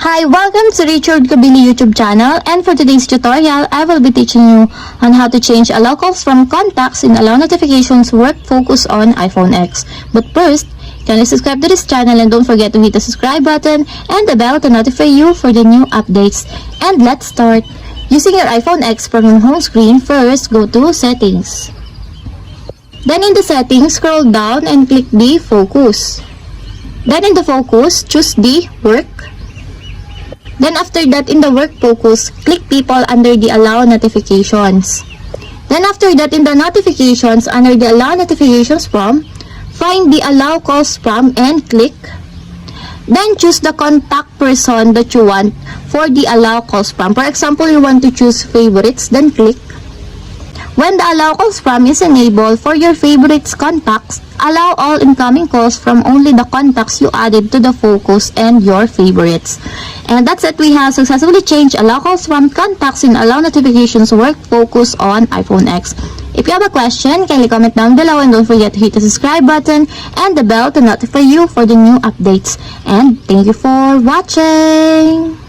Hi, welcome to Richard Kabili YouTube channel, and for today's tutorial, I will be teaching you on how to change allow calls from contacts in allow notifications work focus on iPhone X. But first, kindly subscribe to this channel and don't forget to hit the subscribe button and the bell to notify you for the new updates. And let's start. Using your iPhone X from your home screen, first go to Settings. Then in the settings, scroll down and click the Focus. Then in the Focus, choose the Work. Then after that, in the work focus, click people under the allow notifications. Then after that, in the notifications, under the allow notifications from, find the allow calls from and click. Then choose the contact person that you want for the allow calls from. For example, you want to choose favorites, then click. When the allow calls from is enabled for your favorites contacts, allow all incoming calls from only the contacts you added to the focus and your favorites. And that's it. We have successfully changed allow calls from contacts in allow notifications work focus on iPhone X. If you have a question, kindly comment down below and don't forget to hit the subscribe button and the bell to notify you for the new updates. And thank you for watching!